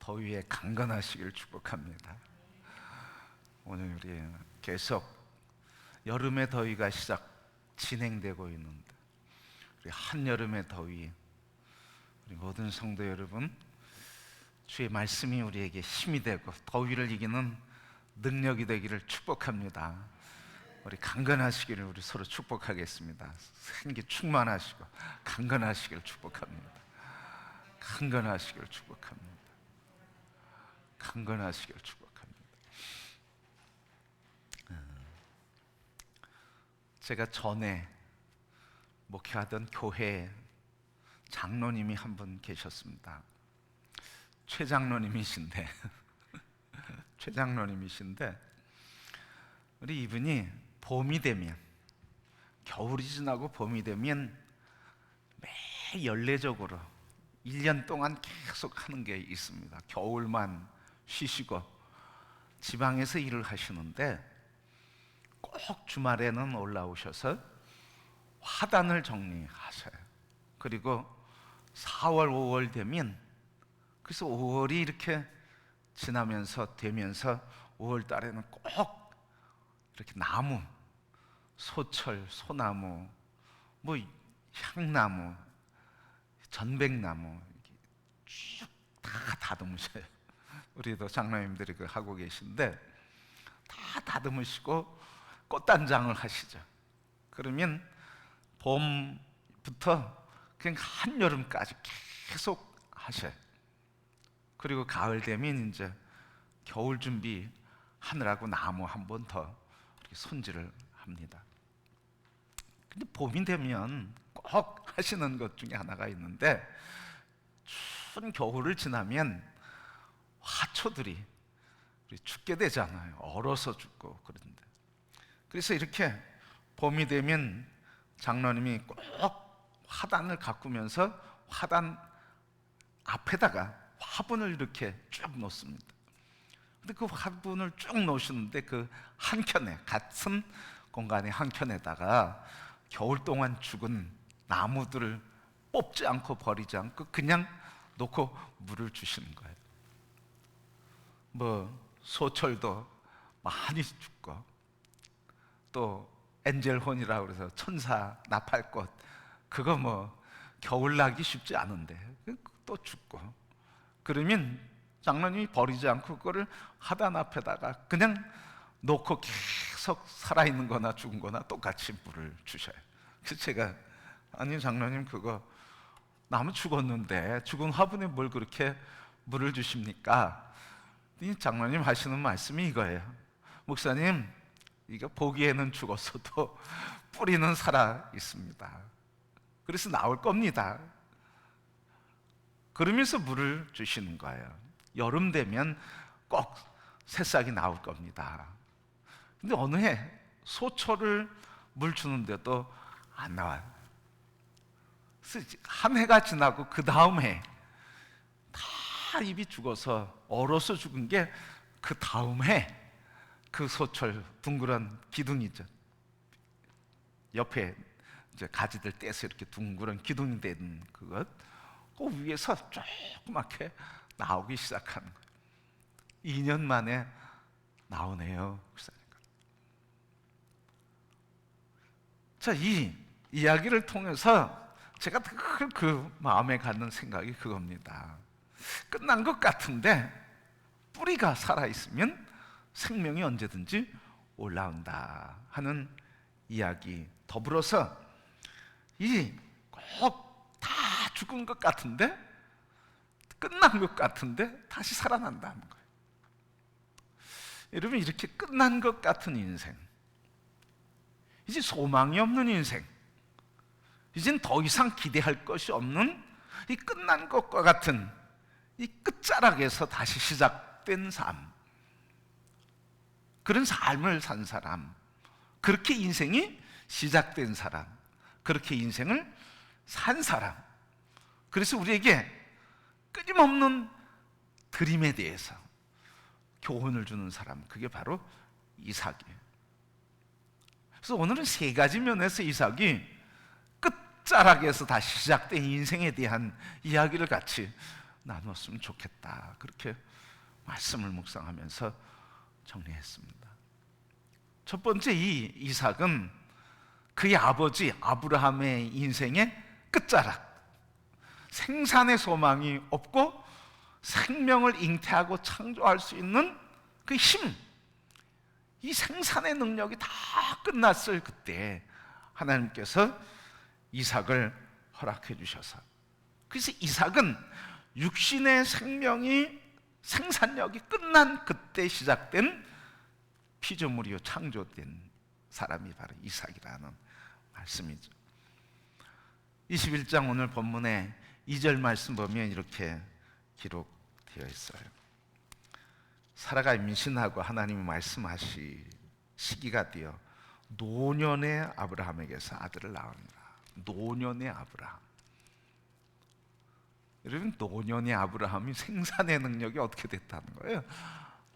더위에 강건하시길 축복합니다. 오늘 우리 계속 여름의 더위가 진행되고 있는데, 우리 한여름의 더위, 우리 모든 성도 여러분, 주의 말씀이 우리에게 힘이 되고 더위를 이기는 능력이 되기를 축복합니다. 우리 강건하시기를 우리 서로 축복하겠습니다. 생기 충만하시고 강건하시기를 축복합니다. 강건하시기를 축복합니다. 강건하시기를 축복합니다. 제가 전에 목회하던 교회에 장로님이 한 분 계셨습니다. 최 장로님이신데 우리 이분이 봄이 되면, 겨울이 지나고 봄이 되면 매일 연례적으로 1년 동안 계속 하는 게 있습니다. 겨울만 쉬시고 지방에서 일을 하시는데 꼭 주말에는 올라오셔서 화단을 정리하셔요. 그리고 4월, 5월 되면, 그래서 5월이 이렇게 지나면서 되면서 5월 달에는 꼭 이렇게 나무, 소철, 소나무, 뭐 향나무, 전백나무 쭉 다 다듬으셔요. 우리도 장로님들이 그 하고 계신데 다 다듬으시고 꽃단장을 하시죠. 그러면 봄부터 그냥 한여름까지 계속 하셔요. 그리고 가을 되면 이제 겨울 준비 하느라고 나무 한 번 더 이렇게 손질을 합니다. 근데 봄이 되면 꼭 하시는 것 중에 하나가 있는데, 추운 겨울을 지나면 화초들이 죽게 되잖아요. 얼어서 죽고 그런데. 그래서 이렇게 봄이 되면 장로님이 꼭 화단을 가꾸면서 화단 앞에다가 화분을 이렇게 쭉 놓습니다. 근데 그 화분을 쭉 놓으시는데 그 한켠에, 같은 공간의 한켠에다가 겨울 동안 죽은 나무들을 뽑지 않고 버리지 않고 그냥 놓고 물을 주시는 거예요. 뭐 소철도 많이 죽고, 또 엔젤혼이라고 그래서 천사 나팔꽃, 그거 뭐 겨울 나기 쉽지 않은데 또 죽고, 그러면 장로님이 버리지 않고 그거를 하단 앞에다가 그냥 놓고 계속 살아있는 거나 죽은 거나 똑같이 물을 주셔요. 그래서 제가, 아니 장로님, 그거 나무 죽었는데 죽은 화분에 뭘 그렇게 물을 주십니까? 이 장로님 하시는 말씀이 이거예요. 목사님, 이거 보기에는 죽었어도 뿌리는 살아 있습니다. 그래서 나올 겁니다. 그러면서 물을 주시는 거예요. 여름 되면 꼭 새싹이 나올 겁니다. 근데 어느 해 소철을 물 주는데도 안 나와요. 그래서 한 해가 지나고 그 다음 해 다 잎이 죽어서 얼어서 죽은 게, 그 다음 해 그 소철 둥그런 기둥이 있죠. 옆에 이제 가지들 떼서 이렇게 둥그런 기둥이 된 그것, 그 위에서 조그맣게 나오기 시작하는 거예요. 2년 만에 나오네요. 자, 이 이야기를 통해서 제가 그 마음에 갖는 생각이 그겁니다. 끝난 것 같은데 뿌리가 살아있으면 생명이 언제든지 올라온다 하는 이야기, 더불어서 이 꼭 다 죽은 것 같은데, 끝난 것 같은데 다시 살아난다는 거예요. 여러분, 이렇게 끝난 것 같은 인생, 이제 소망이 없는 인생, 이젠 더 이상 기대할 것이 없는 이 끝난 것과 같은 이 끝자락에서 다시 시작된 삶, 그런 삶을 산 사람, 그렇게 인생이 시작된 사람, 그렇게 인생을 산 사람, 그래서 우리에게 끊임없는 드림에 대해서 교훈을 주는 사람, 그게 바로 이삭이에요. 그래서 오늘은 세 가지 면에서 이삭이 끝자락에서 다시 시작된 인생에 대한 이야기를 같이 나눴으면 좋겠다. 그렇게 말씀을 묵상하면서 정리했습니다. 첫 번째, 이 이삭은 그의 아버지 아브라함의 인생의 끝자락, 생산의 소망이 없고 생명을 잉태하고 창조할 수 있는 그 힘, 이 생산의 능력이 다 끝났을 그때 하나님께서 이삭을 허락해 주셔서, 그래서 이삭은 육신의 생명이 생산력이 끝난 그때 시작된 피조물이요 창조된 사람이 바로 이삭이라는 말씀이죠. 21장 오늘 본문에 2절 말씀 보면 이렇게 기록되어 있어요. 사라가 임신하고 하나님이 말씀하시 시기가 되어 노년의 아브라함에게서 아들을 낳으니라. 노년의 아브라함. 여러분, 노년의 아브라함이 생산의 능력이 어떻게 됐다는 거예요?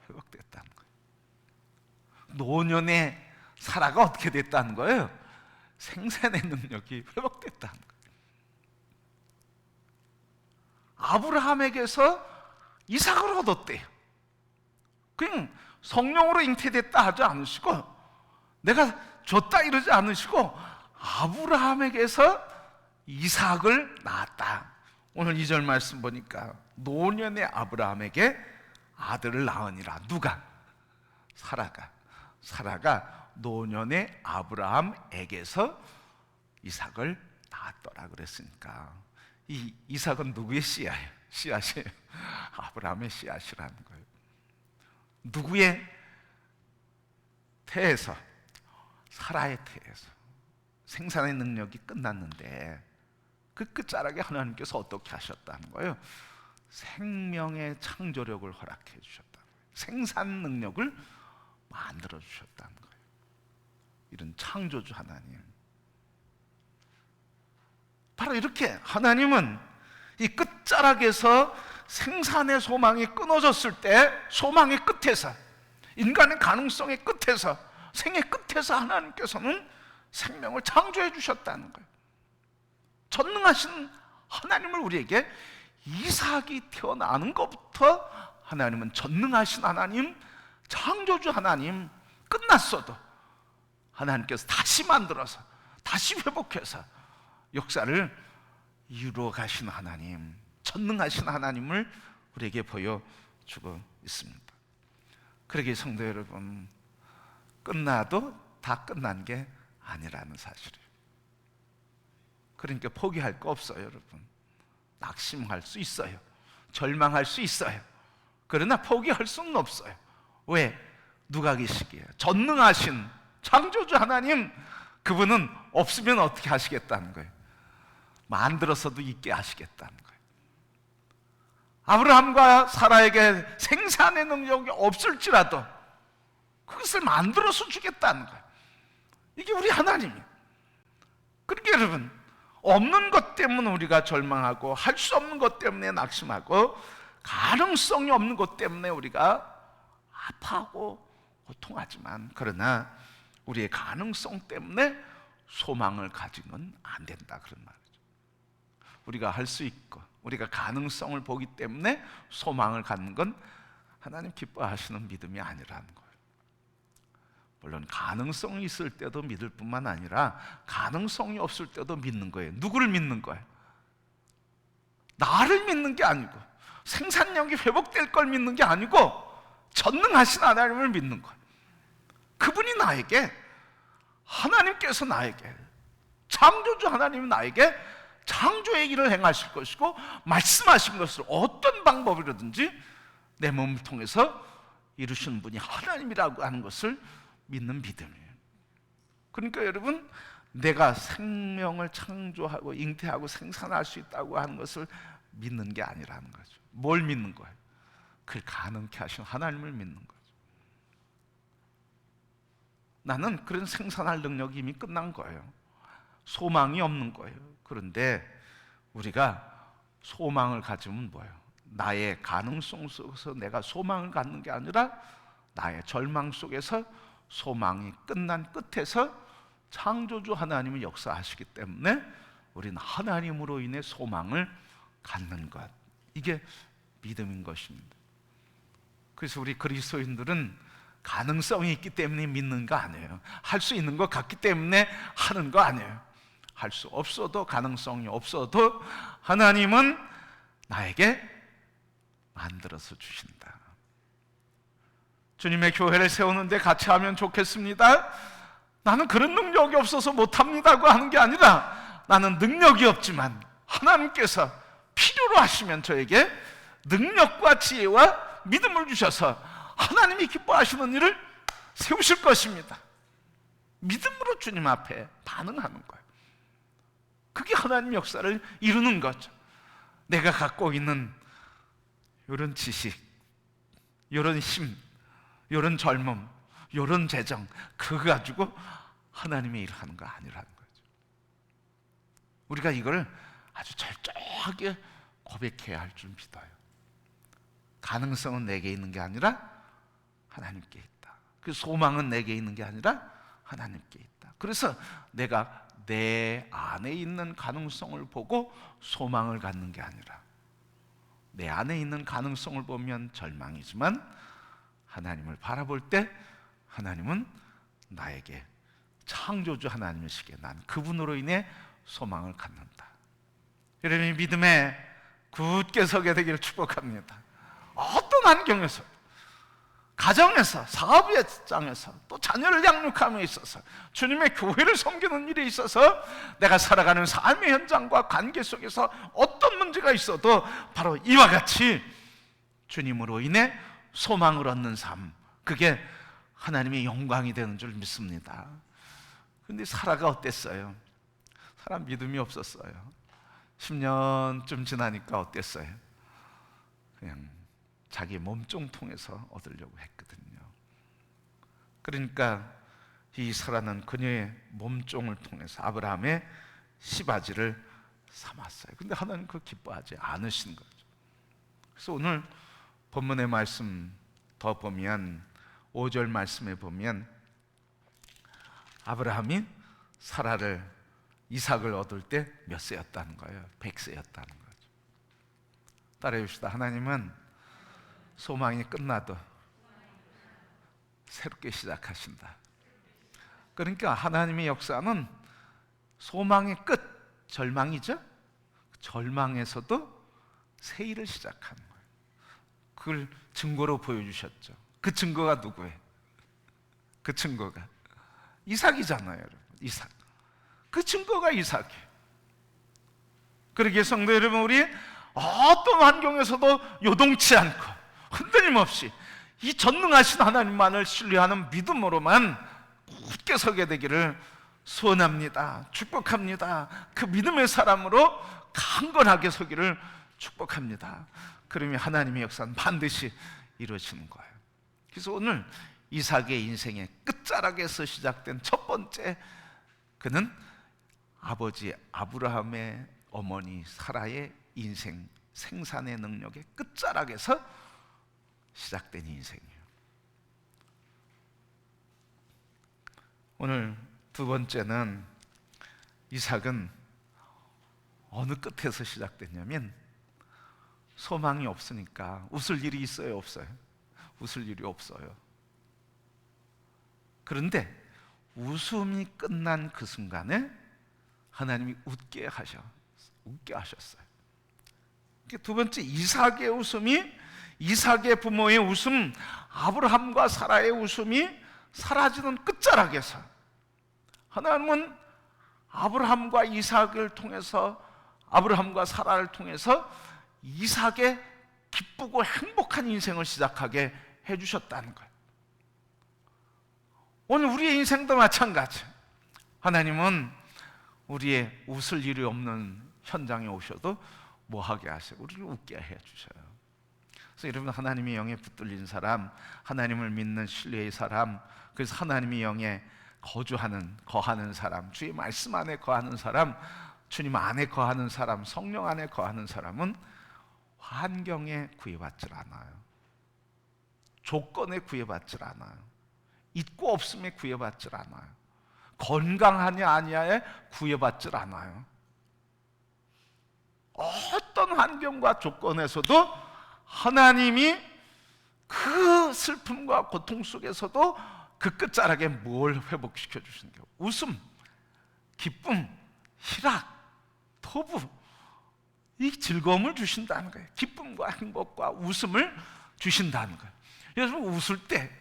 회복됐다는 거예요. 노년의 사라가 어떻게 됐다는 거예요? 생산의 능력이 회복됐다는 거예요. 아브라함에게서 이삭을 얻었대요. 그냥 성령으로 잉태됐다 하지 않으시고, 내가 줬다 이러지 않으시고, 아브라함에게서 이삭을 낳았다. 오늘 2절 말씀 보니까 노년의 아브라함에게 아들을 낳으니라. 누가? 사라가 노년의 아브라함에게서 이삭을 낳았더라 그랬으니까, 이 이삭은 누구의 씨앗이에요? 아브라함의 씨앗이라는 거예요. 누구의 태에서? 사라의 태에서. 생산의 능력이 끝났는데 그 끝자락에 하나님께서 어떻게 하셨다는 거예요? 생명의 창조력을 허락해 주셨다는 거예요. 생산 능력을 만들어 주셨다는 거예요. 이런 창조주 하나님, 바로 이렇게 하나님은 이 끝자락에서 생산의 소망이 끊어졌을 때, 소망의 끝에서, 인간의 가능성의 끝에서, 생의 끝에서 하나님께서는 생명을 창조해 주셨다는 거예요. 전능하신 하나님을 우리에게 이삭이 태어나는 것부터 하나님은 전능하신 하나님, 창조주 하나님, 끝났어도 하나님께서 다시 만들어서 다시 회복해서 역사를 이루어 가신 하나님, 전능하신 하나님을 우리에게 보여주고 있습니다. 그러기에 성도 여러분, 끝나도 다 끝난 게 아니라는 사실이에요. 그러니까 포기할 거 없어요, 여러분. 낙심할 수 있어요. 절망할 수 있어요. 그러나 포기할 수는 없어요. 왜? 누가 계시기에? 전능하신 창조주 하나님, 그분은 없으면 어떻게 하시겠다는 거예요? 만들어서도 있게 하시겠다는 거예요. 아브라함과 사라에게 생산의 능력이 없을지라도 그것을 만들어서 주겠다는 거예요. 이게 우리 하나님이에요. 그러니까 여러분, 없는 것 때문에 우리가 절망하고, 할 수 없는 것 때문에 낙심하고, 가능성이 없는 것 때문에 우리가 아파하고 고통하지만, 그러나 우리의 가능성 때문에 소망을 가지면 안 된다, 그런 말이죠. 우리가 할 수 있고 우리가 가능성을 보기 때문에 소망을 갖는 건 하나님 기뻐하시는 믿음이 아니라는 거예요. 물론 가능성이 있을 때도 믿을 뿐만 아니라 가능성이 없을 때도 믿는 거예요. 누구를 믿는 거예요? 나를 믿는 게 아니고, 생산력이 회복될 걸 믿는 게 아니고, 전능하신 하나님을 믿는 거예요. 그분이 나에게, 하나님께서 나에게, 창조주 하나님이 나에게 창조의 일을 행하실 것이고, 말씀하신 것을 어떤 방법이라든지 내 몸을 통해서 이루시는 분이 하나님이라고 하는 것을 믿는 믿음이에요. 그러니까 여러분, 내가 생명을 창조하고 잉태하고 생산할 수 있다고 하는 것을 믿는 게 아니라는 거죠. 뭘 믿는 거예요? 그 가능케 하신 하나님을 믿는 거죠. 나는 그런 생산할 능력이 이미 끝난 거예요. 소망이 없는 거예요. 그런데 우리가 소망을 가지면 뭐예요? 나의 가능성 속에서 내가 소망을 갖는 게 아니라 나의 절망 속에서 소망이 끝난 끝에서 창조주 하나님이 역사하시기 때문에 우리는 하나님으로 인해 소망을 갖는 것, 이게 믿음인 것입니다. 그래서 우리 그리스도인들은 가능성이 있기 때문에 믿는 거 아니에요. 할 수 있는 것 같기 때문에 하는 거 아니에요. 할 수 없어도, 가능성이 없어도 하나님은 나에게 만들어서 주신다. 주님의 교회를 세우는데 같이 하면 좋겠습니다. 나는 그런 능력이 없어서 못합니다고 하는 게 아니라, 나는 능력이 없지만 하나님께서 필요로 하시면 저에게 능력과 지혜와 믿음을 주셔서 하나님이 기뻐하시는 일을 세우실 것입니다. 믿음으로 주님 앞에 반응하는 거예요. 그게 하나님 역사를 이루는 거죠. 내가 갖고 있는 이런 지식, 이런 힘, 이런 젊음, 이런 재정, 그거 가지고 하나님의 일을 하는 거 아니라는 거죠. 우리가 이걸 아주 철저하게 고백해야 할 줄 믿어요. 가능성은 내게 있는 게 아니라 하나님께 있다. 그 소망은 내게 있는 게 아니라 하나님께 있다. 그래서 내가 내 안에 있는 가능성을 보고 소망을 갖는 게 아니라, 내 안에 있는 가능성을 보면 절망이지만 하나님을 바라볼 때 하나님은 나에게 창조주 하나님이시기에 난 그분으로 인해 소망을 갖는다. 여러분이 믿음에 굳게 서게 되기를 축복합니다. 어떤 환경에서, 가정에서, 사업의 장에서, 또 자녀를 양육함에 있어서, 주님의 교회를 섬기는 일에 있어서 내가 살아가는 삶의 현장과 관계 속에서 어떤 문제가 있어도 바로 이와 같이 주님으로 인해 소망을 얻는 삶, 그게 하나님의 영광이 되는 줄 믿습니다. 근데 사라가 어땠어요? 사라 믿음이 없었어요. 10년쯤 지나니까 어땠어요? 그냥 자기 몸종 통해서 얻으려고 했거든요. 그러니까 이 사라는 그녀의 몸종을 통해서 아브라함의 시바지를 삼았어요. 근데 하나님 그거 기뻐하지 않으신 거죠. 그래서 오늘 본문의 말씀 더 보면 5절 말씀에 보면 아브라함이 사라를, 이삭을 얻을 때 몇 세였다는 거예요? 100세였다는 거죠. 따라해 봅시다. 하나님은 소망이 끝나도 새롭게 시작하신다. 그러니까 하나님의 역사는 소망의 끝, 절망이죠. 절망에서도 새 일을 시작하는 거예요. 그걸 증거로 보여주셨죠. 그 증거가 누구예요? 그 증거가 이삭이잖아요, 여러분. 이삭. 그 증거가 이삭이에요. 그러기에 성도 여러분, 우리 어떤 환경에서도 요동치 않고 흔들림 없이 이 전능하신 하나님만을 신뢰하는 믿음으로만 굳게 서게 되기를 소원합니다. 축복합니다. 그 믿음의 사람으로 강건하게 서기를 축복합니다. 그러면 하나님의 역사는 반드시 이루어지는 거예요. 그래서 오늘 이삭의 인생의 끝자락에서 시작된 첫 번째, 그는 아버지 아브라함의 어머니 사라의 인생 생산의 능력의 끝자락에서 시작된 인생이에요. 오늘 두 번째는 이삭은 어느 끝에서 시작됐냐면, 소망이 없으니까 웃을 일이 있어요, 없어요? 웃을 일이 없어요. 그런데 웃음이 끝난 그 순간에 하나님이 웃게 하셨어요. 두 번째, 이삭의 웃음이, 이삭의 부모의 웃음, 아브라함과 사라의 웃음이 사라지는 끝자락에서 하나님은 아브라함과 이삭을 통해서, 아브라함과 사라를 통해서 이삭의 기쁘고 행복한 인생을 시작하게 해주셨다는 거예요. 오늘 우리의 인생도 마찬가지. 하나님은 우리의 웃을 일이 없는 현장에 오셔도 뭐하게 하세요? 우리를 웃게 해주셔요. 그래서 여러분, 하나님의 영에 붙들린 사람, 하나님을 믿는 신뢰의 사람, 그래서 하나님의 영에 거하는 사람, 주의 말씀 안에 거하는 사람, 주님 안에 거하는 사람, 성령 안에 거하는 사람은 환경에 구애받질 않아요. 조건에 구애받질 않아요. 있고 없음에 구애받질 않아요. 건강하냐 아니냐에 구애받질 않아요. 어떤 환경 환경과 조건에서도 하나님이 그 슬픔과 고통 속에서도 그 끝자락에 뭘 회복시켜 주시는 거예요? 웃음, 기쁨, 희락, 토부, 이 즐거움을 주신다는 거예요. 기쁨과 행복과 웃음을 주신다는 거예요. 여러분, 웃을 때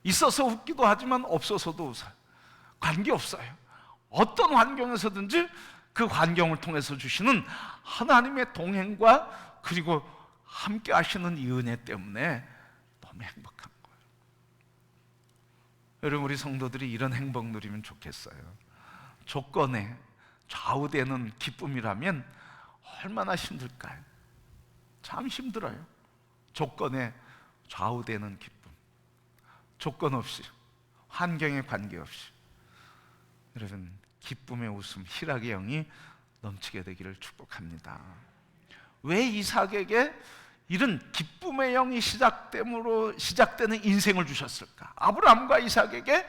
있어서 웃기도 하지만 없어서도 웃어요. 관계없어요. 어떤 환경에서든지 그 환경을 통해서 주시는 하나님의 동행과 그리고 함께 하시는 이 은혜 때문에 너무 행복한 거예요. 여러분, 우리 성도들이 이런 행복 누리면 좋겠어요. 조건에 좌우되는 기쁨이라면 얼마나 힘들까요? 참 힘들어요. 조건에 좌우되는 기쁨, 조건 없이, 환경에 관계없이 여러분, 기쁨의 웃음, 희락의 영이 넘치게 되기를 축복합니다. 왜 이삭에게 이런 기쁨의 영이 시작되는 인생을 주셨을까? 아브라함과 이삭에게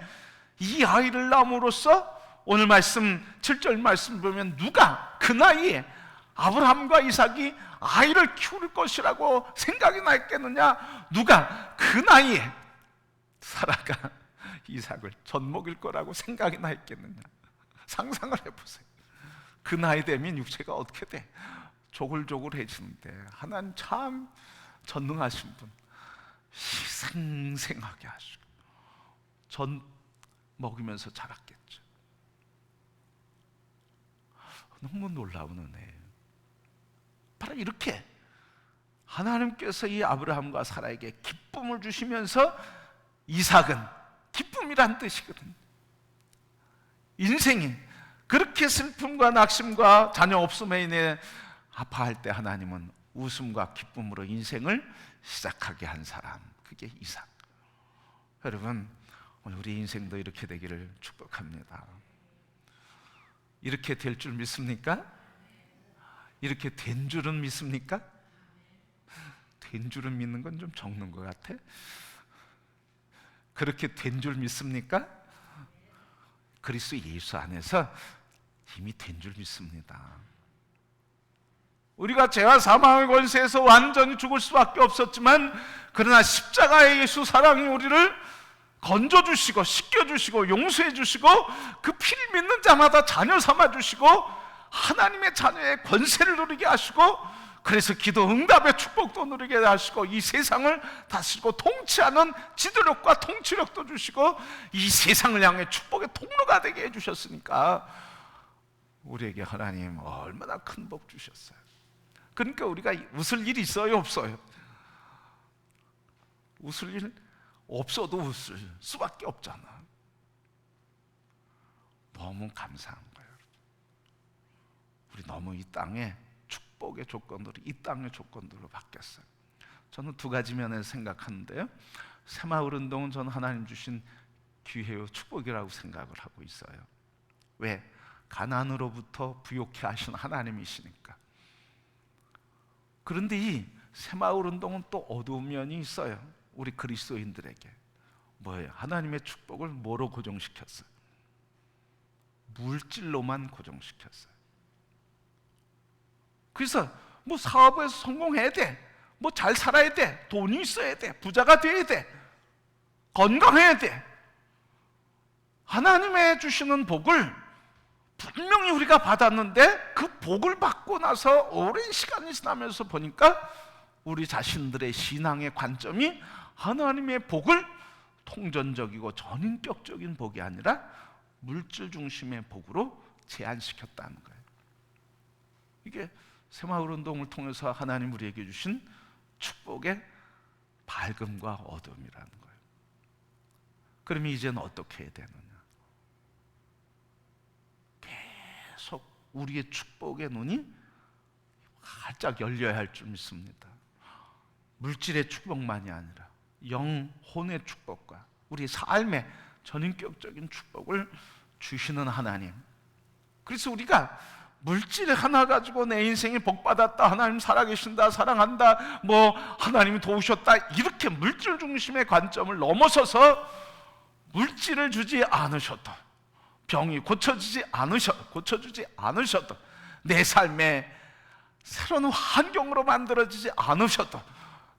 이 아이를 낳음으로써 오늘 말씀 7절 말씀 보면 누가 그 나이에 아브라함과 이삭이 아이를 키울 것이라고 생각이 났겠느냐? 누가 그 나이에 사라가 이삭을 젖먹일 거라고 생각이 났겠느냐? 상상을 해보세요. 그 나이 되면 육체가 어떻게 돼? 조글조글해지는데 하나님 참 전능하신 분, 생생하게 하시고 전 먹이면서 자랐겠죠. 너무 놀라운 은혜예요. 바로 이렇게 하나님께서 이 아브라함과 사라에게 기쁨을 주시면서 이삭은 기쁨이란 뜻이거든요. 인생이 그렇게 슬픔과 낙심과 자녀 없음에 인해 아파할 때 하나님은 웃음과 기쁨으로 인생을 시작하게 한 사람, 그게 이삭. 여러분, 오늘 우리 인생도 이렇게 되기를 축복합니다. 이렇게 될 줄 믿습니까? 이렇게 된 줄은 믿습니까? 된 줄은 믿는 건 좀 적는 것 같아. 그렇게 된 줄 믿습니까? 그리스도 예수 안에서 이미 된 줄 믿습니다. 우리가 죄와 사망의 권세에서 완전히 죽을 수밖에 없었지만 그러나 십자가의 예수 사랑이 우리를 건져주시고 씻겨주시고 용서해주시고 그 피를 믿는 자마다 자녀 삼아주시고 하나님의 자녀의 권세를 누리게 하시고 그래서 기도 응답의 축복도 누리게 하시고 이 세상을 다스리고 통치하는 지도력과 통치력도 주시고 이 세상을 향해 축복의 통로가 되게 해주셨으니까 우리에게 하나님 얼마나 큰 복 주셨어요. 그러니까 우리가 웃을 일 있어요, 없어요? 웃을 일 없어도 웃을 수밖에 없잖아. 너무 감사한 거예요. 우리 너무 이 땅에 축복의 조건들이 이 땅의 조건들로 바뀌었어요. 저는 두 가지 면에서 생각하는데요. 새마을 운동은 저는 하나님 주신 기회요 축복이라고 생각을 하고 있어요. 왜? 가난으로부터 부욕케 하신 하나님이시니까. 그런데 이 새마을 운동은 또 어두운 면이 있어요. 우리 그리스도인들에게 뭐예요? 하나님의 축복을 뭐로 고정시켰어요? 물질로만 고정시켰어요. 그래서 뭐 사업에서 성공해야 돼, 뭐 잘 살아야 돼, 돈이 있어야 돼, 부자가 돼야 돼, 건강해야 돼. 하나님의 주시는 복을 분명히 우리가 받았는데 그 복을 받고 나서 오랜 시간이 지나면서 보니까 우리 자신들의 신앙의 관점이 하나님의 복을 통전적이고 전인격적인 복이 아니라 물질 중심의 복으로 제한시켰다는 거예요. 이게 새마을 운동을 통해서 하나님 우리에게 주신 축복의 밝음과 어둠이라는 거예요. 그러면 이제는 어떻게 해야 되느냐? 계속 우리의 축복의 눈이 활짝 열려야 할 줄 믿습니다. 물질의 축복만이 아니라 영혼의 축복과 우리 삶의 전인격적인 축복을 주시는 하나님. 그래서 우리가 물질 하나 가지고 내 인생이 복받았다, 하나님 살아계신다, 사랑한다, 뭐 하나님이 도우셨다, 이렇게 물질 중심의 관점을 넘어서서 물질을 주지 않으셔도, 병이 고쳐주지 않으셔도 내 삶의 새로운 환경으로 만들어지지 않으셔도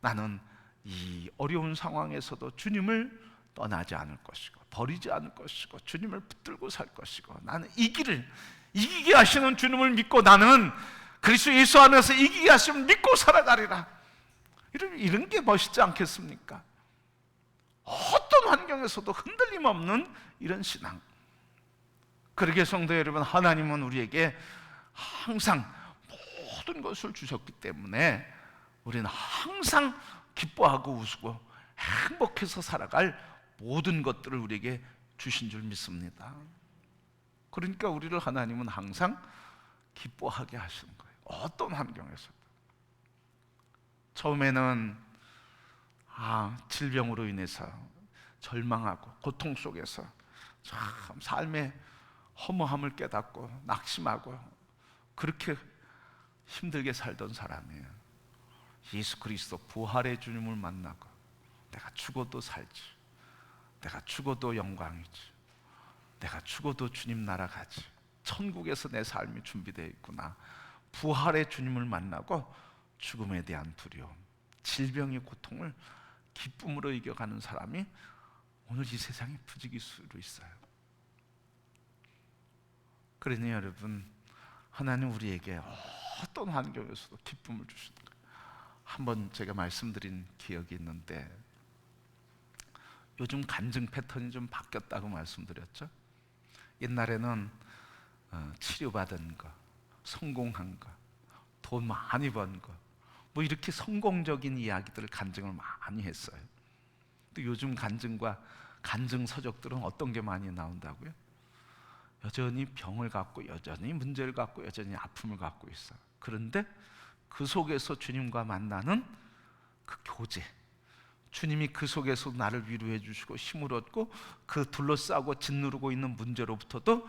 나는 이 어려운 상황에서도 주님을 떠나지 않을 것이고 버리지 않을 것이고 주님을 붙들고 살 것이고 나는 이기게 하시는 주님을 믿고 나는 그리스도 예수 안에서 이기게 하시면 믿고 살아가리라. 이런 게 멋있지 않겠습니까? 어떤 환경에서도 흔들림 없는 이런 신앙. 그러게 성도 여러분, 하나님은 우리에게 항상 모든 것을 주셨기 때문에 우리는 항상 기뻐하고 웃고 행복해서 살아갈 모든 것들을 우리에게 주신 줄 믿습니다. 그러니까 우리를 하나님은 항상 기뻐하게 하시는 거예요. 어떤 환경에서도. 처음에는 질병으로 인해서 절망하고 고통 속에서 참 삶의 허무함을 깨닫고 낙심하고 그렇게 힘들게 살던 사람이에요. 예수 그리스도 부활의 주님을 만나고 내가 죽어도 살지, 내가 죽어도 영광이지, 내가 죽어도 주님 나라 가지, 천국에서 내 삶이 준비되어 있구나. 부활의 주님을 만나고 죽음에 대한 두려움, 질병의 고통을 기쁨으로 이겨가는 사람이 오늘 이 세상에 부지기수로 있어요. 그러니 여러분, 하나님 우리에게 어떤 환경에서도 기쁨을 주시는 거예요. 한번 제가 말씀드린 기억이 있는데, 요즘 간증 패턴이 좀 바뀌었다고 말씀드렸죠. 옛날에는 치료받은 거, 성공한 거, 돈 많이 번 거, 뭐 이렇게 성공적인 이야기들을 간증을 많이 했어요. 또 요즘 간증과 간증 서적들은 어떤 게 많이 나온다고요? 여전히 병을 갖고, 여전히 문제를 갖고, 여전히 아픔을 갖고 있어. 그런데 그 속에서 주님과 만나는 그 교제, 주님이 그 속에서 나를 위로해 주시고 힘을 얻고 그 둘러싸고 짓누르고 있는 문제로부터도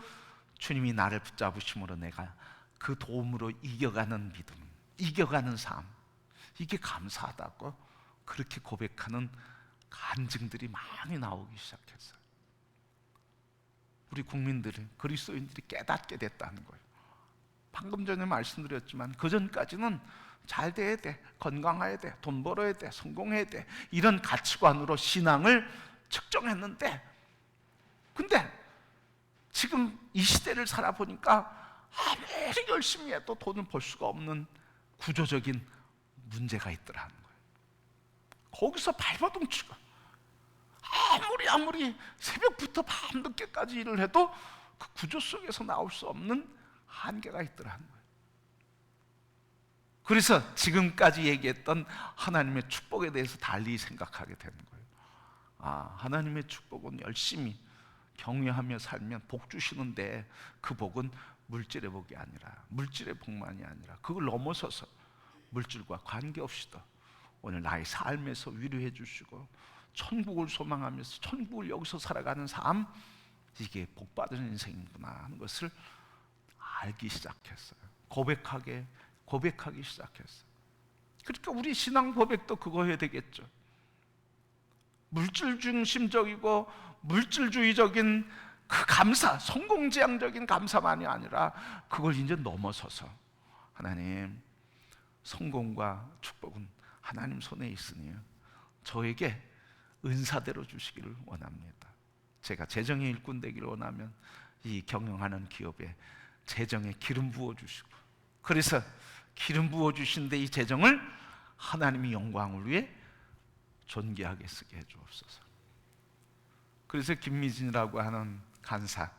주님이 나를 붙잡으심으로 내가 그 도움으로 이겨가는 믿음, 이겨가는 삶, 이게 감사하다고 그렇게 고백하는 간증들이 많이 나오기 시작했어요. 우리 국민들이, 그리스도인들이 깨닫게 됐다는 거예요. 방금 전에 말씀드렸지만 그 전까지는 잘 돼야 돼, 건강해야 돼, 돈 벌어야 돼, 성공해야 돼, 이런 가치관으로 신앙을 측정했는데, 근데 지금 이 시대를 살아보니까 아무리 열심히 해도 돈을 벌 수가 없는 구조적인 문제가 있더라는 거예요. 거기서 발버둥치고 아무리 새벽부터 밤늦게까지 일을 해도 그 구조 속에서 나올 수 없는 한계가 있더라는 거예요. 그래서 지금까지 얘기했던 하나님의 축복에 대해서 달리 생각하게 되는 거예요. 하나님의 축복은 열심히 경외하며 살면 복 주시는데 그 복은 물질의 복이 아니라, 물질의 복만이 아니라 그걸 넘어서서 물질과 관계없이도 오늘 나의 삶에서 위로해 주시고 천국을 소망하면서 천국을 여기서 살아가는 삶, 이게 복받은 인생이구나 하는 것을 알기 시작했어요. 고백하기 시작했어요. 그러니까 우리 신앙 고백도 그거 해야 되겠죠. 물질 중심적이고 물질주의적인 그 감사, 성공지향적인 감사만이 아니라 그걸 이제 넘어서서 하나님, 성공과 축복은 하나님 손에 있으니 저에게 은사대로 주시기를 원합니다. 제가 재정의 일꾼 되기를 원하면 이 경영하는 기업에 재정에 기름 부어 주시고, 그래서 기름 부어 주신데 이 재정을 하나님의 영광을 위해 존귀하게 쓰게 해 주옵소서. 그래서 김미진이라고 하는 간사,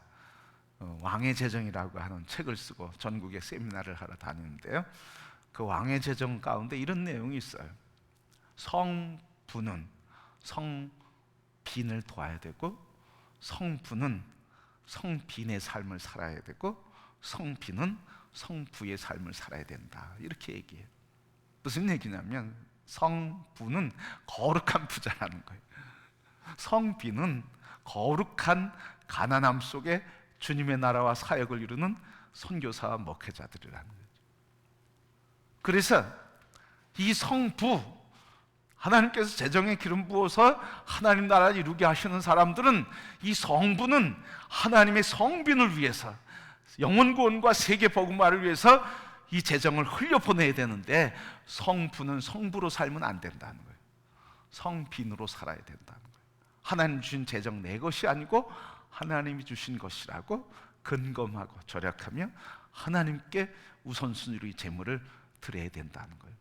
왕의 재정이라고 하는 책을 쓰고 전국에 세미나를 하러 다니는데요, 그 왕의 재정 가운데 이런 내용이 있어요. 성부는 성빈을 도와야 되고, 성부는 성빈의 삶을 살아야 되고, 성빈은 성부의 삶을 살아야 된다, 이렇게 얘기해요. 무슨 얘기냐면 성부는 거룩한 부자라는 거예요. 성빈은 거룩한 가난함 속에 주님의 나라와 사역을 이루는 선교사와 목회자들이라는 거죠. 그래서 이 성부, 하나님께서 재정에 기름 부어서 하나님 나라를 이루게 하시는 사람들은, 이 성부는 하나님의 성빈을 위해서, 영혼 구원과 세계 복음화를 위해서 이 재정을 흘려보내야 되는데 성부는 성부로 살면 안 된다는 거예요. 성빈으로 살아야 된다는 거예요. 하나님 주신 재정 내 것이 아니고 하나님이 주신 것이라고 근검하고 절약하며 하나님께 우선순위로 이 재물을 드려야 된다는 거예요.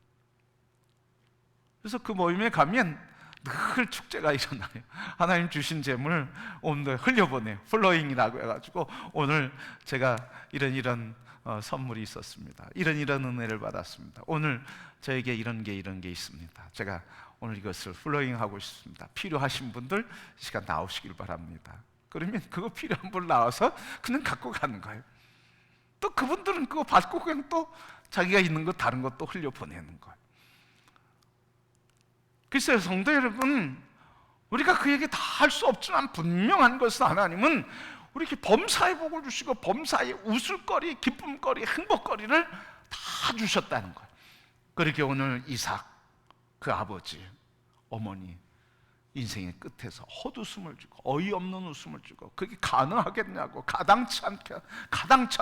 그래서 그 모임에 가면 늘 축제가 일어나요. 하나님 주신 재물 오늘 흘려보내, 플로잉이라고 해가지고 오늘 제가 이런 선물이 있었습니다. 이런 은혜를 받았습니다. 오늘 저에게 이런 게 있습니다. 제가 오늘 이것을 플로잉하고 싶습니다. 필요하신 분들 시간 나오시길 바랍니다. 그러면 그거 필요한 분 나와서 그냥 갖고 가는 거예요. 또 그분들은 그거 받고 그냥 또 자기가 있는 거 다른 것도 흘려보내는 거예요. 글쎄요, 성도 여러분, 우리가 그에게 다 할 수 없지만 분명한 것은 하나님은 우리에게 범사의 복을 주시고 범사의 웃을거리, 기쁨거리, 행복거리를 다 주셨다는 거예요. 그렇게 오늘 이삭, 그 아버지, 어머니 인생의 끝에서 헛웃음을 주고 어이없는 웃음을 주고 그게 가능하겠냐고 가당치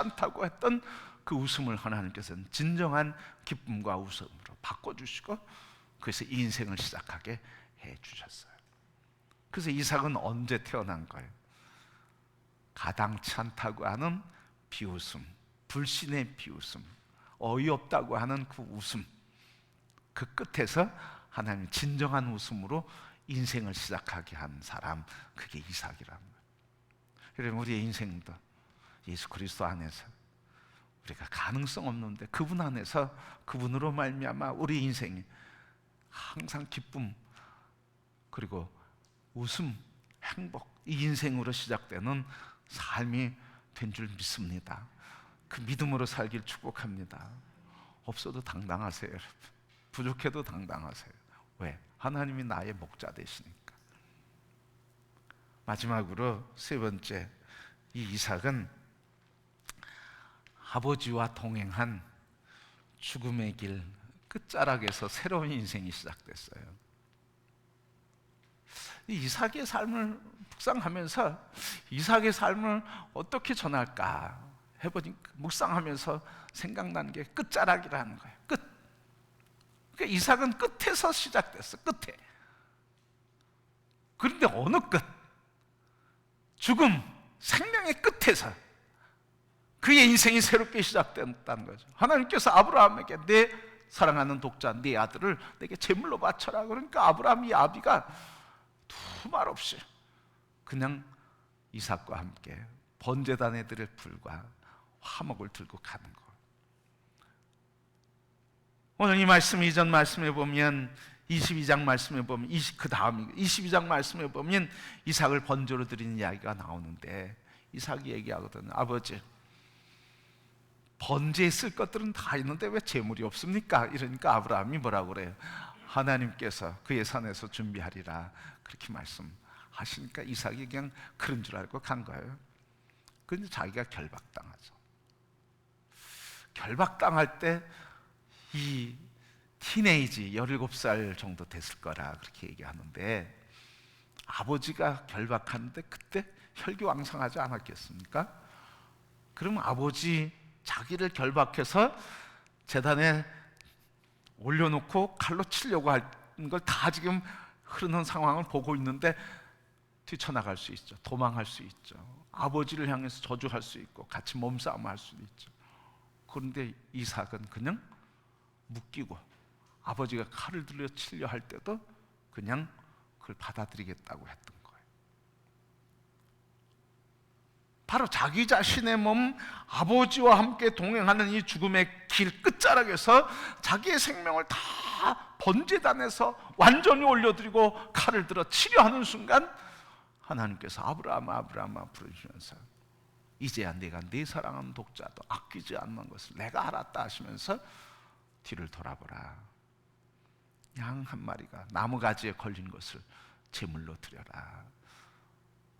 않다고 했던 그 웃음을 하나님께서는 진정한 기쁨과 웃음으로 바꿔주시고 그래서 인생을 시작하게 해주셨어요. 그래서 이삭은 언제 태어난 거예요? 가당치 않다고 하는 비웃음, 불신의 비웃음, 어이없다고 하는 그 웃음, 그 끝에서 하나님 진정한 웃음으로 인생을 시작하게 한 사람, 그게 이삭이라는 거예요. 그러면 우리의 인생도 예수 그리스도 안에서 우리가 가능성 없는데 그분 안에서 그분으로 말미암아 우리 인생이 항상 기쁨 그리고 웃음, 행복, 이 인생으로 시작되는 삶이 된 줄 믿습니다. 그 믿음으로 살길 축복합니다. 없어도 당당하세요, 여러분. 부족해도 당당하세요. 왜? 하나님이 나의 목자 되시니까. 마지막으로 세 번째, 이 이삭은 아버지와 동행한 죽음의 길 끝자락에서 새로운 인생이 시작됐어요. 이 이삭의 삶을 묵상하면서 이삭의 삶을 어떻게 전할까 해보니까 묵상하면서 생각나는 게 끝자락이라는 거예요. 끝. 그러니까 이삭은 끝에서 시작됐어. 끝에. 그런데 어느 끝? 죽음, 생명의 끝에서 그의 인생이 새롭게 시작됐다는 거죠. 하나님께서 아브라함에게 내 사랑하는 독자, 네 아들을 내게 제물로 바쳐라. 그러니까 아브라함이 아비가 두말 없이 그냥 이삭과 함께 번제단에 드릴 불과 화목을 들고 가는 거. 오늘 이 말씀 이전 말씀에 보면 22장 말씀에 보면 그 다음 22장 말씀에 보면 이삭을 번제로 드리는 이야기가 나오는데 이삭이 얘기하거든요. 아버지, 번제에 쓸 것들은 다 있는데 왜 제물이 없습니까? 이러니까 아브라함이 뭐라고 그래요? 하나님께서 그의 산에서 준비하리라 그렇게 말씀하시니까 이삭이 그냥 그런 줄 알고 간 거예요. 그런데 자기가 결박당하죠. 결박당할 때 이 티네이지 17살 정도 됐을 거라 그렇게 얘기하는데 아버지가 결박하는데 그때 혈기왕성하지 않았겠습니까? 그럼 아버지 자기를 결박해서 재단에 올려놓고 칼로 치려고 하는 걸 다 지금 흐르는 상황을 보고 있는데 뛰쳐나갈 수 있죠. 도망할 수 있죠. 아버지를 향해서 저주할 수 있고 같이 몸싸움 할 수도 있죠. 그런데 이삭은 그냥 묶이고 아버지가 칼을 들려 치려 할 때도 그냥 그걸 받아들이겠다고 했던 거예요. 바로 자기 자신의 몸, 아버지와 함께 동행하는 이 죽음의 길 끝자락에서 자기의 생명을 다 번제단에서 완전히 올려드리고 칼을 들어 치려 하는 순간 하나님께서 아브라함아 아브라함아 부르시면서 이제야 내가 네 사랑하는 독자도 아끼지 않는 것을 내가 알았다 하시면서 뒤를 돌아보라. 양 한 마리가 나무가지에 걸린 것을 제물로 드려라.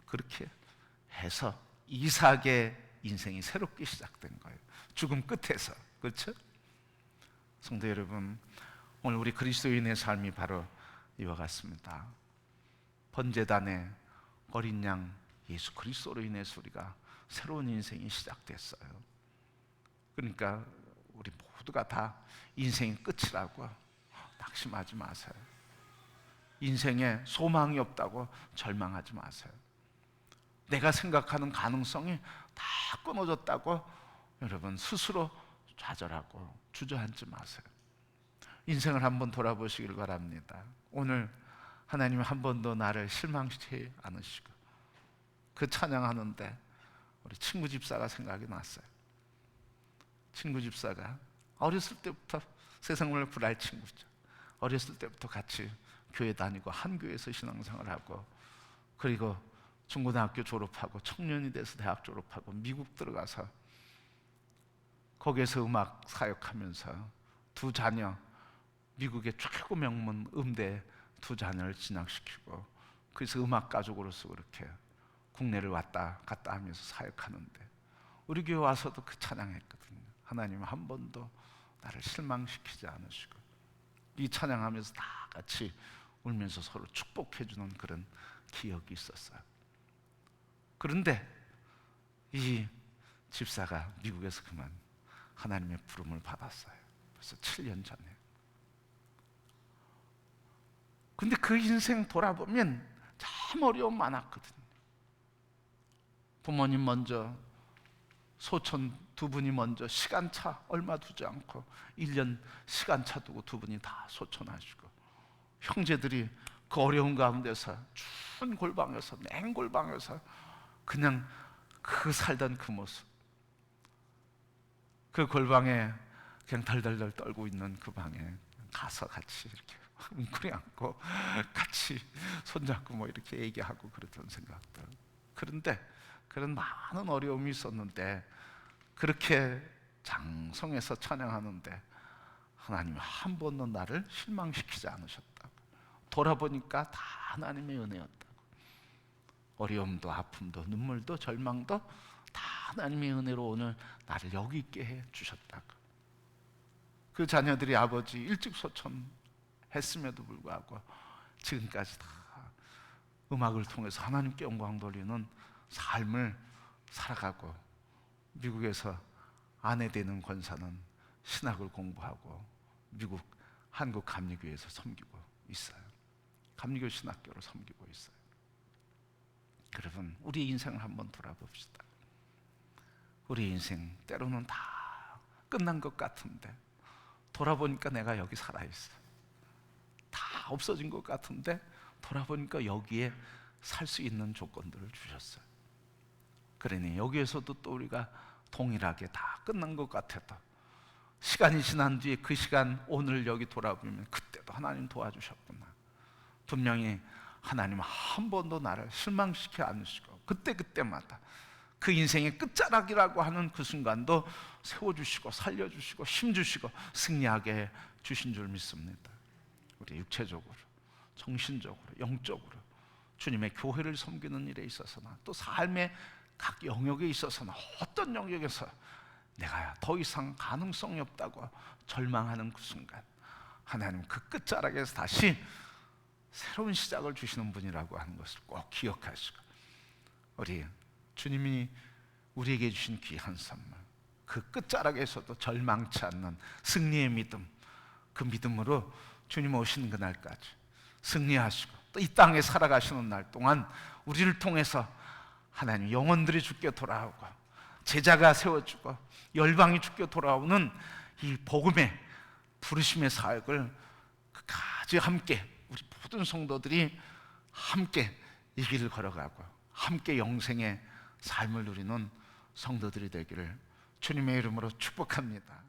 그렇게 해서 이삭의 인생이 새롭게 시작된 거예요. 죽음 끝에서. 그렇죠? 성도 여러분, 오늘 우리 그리스도인의 삶이 바로 이와 같습니다. 번제단에 어린 양 예수 그리스도로 인해서 우리가 새로운 인생이 시작됐어요. 그러니까 우리 모두가 다 인생이 끝이라고 낙심하지 마세요. 인생에 소망이 없다고 절망하지 마세요. 내가 생각하는 가능성이 다 끊어졌다고 여러분 스스로 좌절하고 주저앉지 마세요. 인생을 한번 돌아보시길 바랍니다. 오늘 하나님이 한 번도 나를 실망시키지 않으시고, 그 찬양하는데 우리 친구 집사가 생각이 났어요. 친구 집사가 어렸을 때부터 세상을 불알 친구죠. 어렸을 때부터 같이 교회 다니고 한 교회에서 신앙생활하고, 그리고 중고등학교 졸업하고 청년이 돼서 대학 졸업하고 미국 들어가서 거기에서 음악 사역하면서 두 자녀, 미국의 최고 명문 음대 두 자녀를 진학시키고, 그래서 음악 가족으로서 그렇게 국내를 왔다 갔다 하면서 사역하는데, 우리 교회 와서도 그 찬양했거든요. 하나님은 한 번도 나를 실망시키지 않으시고, 이 찬양하면서 다 같이 울면서 서로 축복해주는 그런 기억이 있었어요. 그런데 이 집사가 미국에서 그만 하나님의 부름을 받았어요. 벌써 7년 전에. 근데 그 인생 돌아보면 참 어려움 많았거든요. 부모님 먼저, 소촌 두 분이 먼저 시간차 얼마 두지 않고 1년 시간차 두고 두 분이 다 소촌하시고, 형제들이 그 어려운 가운데서 추운 골방에서, 냉골방에서 그냥 그 살던 그 모습, 그 골방에 그냥 덜덜덜 떨고 있는 그 방에 가서 같이 이렇게 웅크리 앉고 같이 손잡고 뭐 이렇게 얘기하고 그랬던 생각들. 그런데 그런 많은 어려움이 있었는데, 그렇게 장성해서 찬양하는데 하나님이 한 번도 나를 실망시키지 않으셨다고. 돌아보니까 다 하나님의 은혜였다고. 어려움도 아픔도 눈물도 절망도 다 하나님의 은혜로 오늘 나를 여기 있게 해 주셨다고. 그 자녀들이 아버지 일찍 소천했음에도 불구하고 지금까지 다 음악을 통해서 하나님께 영광 돌리는 삶을 살아가고, 미국에서 아내 되는 권사는 신학을 공부하고 미국 한국 감리교회에서 섬기고 있어요. 감리교 신학교로 섬기고 있어요. 여러분, 우리 인생을 한번 돌아봅시다. 우리 인생 때로는 다 끝난 것 같은데 돌아보니까 내가 여기 살아있어. 다 없어진 것 같은데 돌아보니까 여기에 살 수 있는 조건들을 주셨어요. 그러니 여기에서도 또 우리가 동일하게 다 끝난 것 같아도 시간이 지난 뒤에 그 시간, 오늘 여기 돌아보면 그때도 하나님 도와주셨구나. 분명히 하나님은 한 번도 나를 실망시키지 않으시고, 그때마다 그 인생의 끝자락이라고 하는 그 순간도 세워주시고 살려주시고 힘주시고 승리하게 주신 줄 믿습니다. 우리 육체적으로, 정신적으로, 영적으로 주님의 교회를 섬기는 일에 있어서나, 또 삶의 각 영역에 있어서나, 어떤 영역에서 내가 더 이상 가능성이 없다고 절망하는 그 순간, 하나님 그 끝자락에서 다시 새로운 시작을 주시는 분이라고 하는 것을 꼭 기억하시고, 우리 주님이 우리에게 주신 귀한 선물, 그 끝자락에서도 절망치 않는 승리의 믿음, 그 믿음으로 주님 오시는 그날까지 승리하시고, 또 이 땅에 살아가시는 날 동안 우리를 통해서 하나님 영혼들이 주께 돌아오고, 제자가 세워지고, 열방이 주께 돌아오는 이 복음의 부르심의 사역을 끝까지 함께 우리 모든 성도들이 함께 이 길을 걸어가고 함께 영생의 삶을 누리는 성도들이 되기를 주님의 이름으로 축복합니다.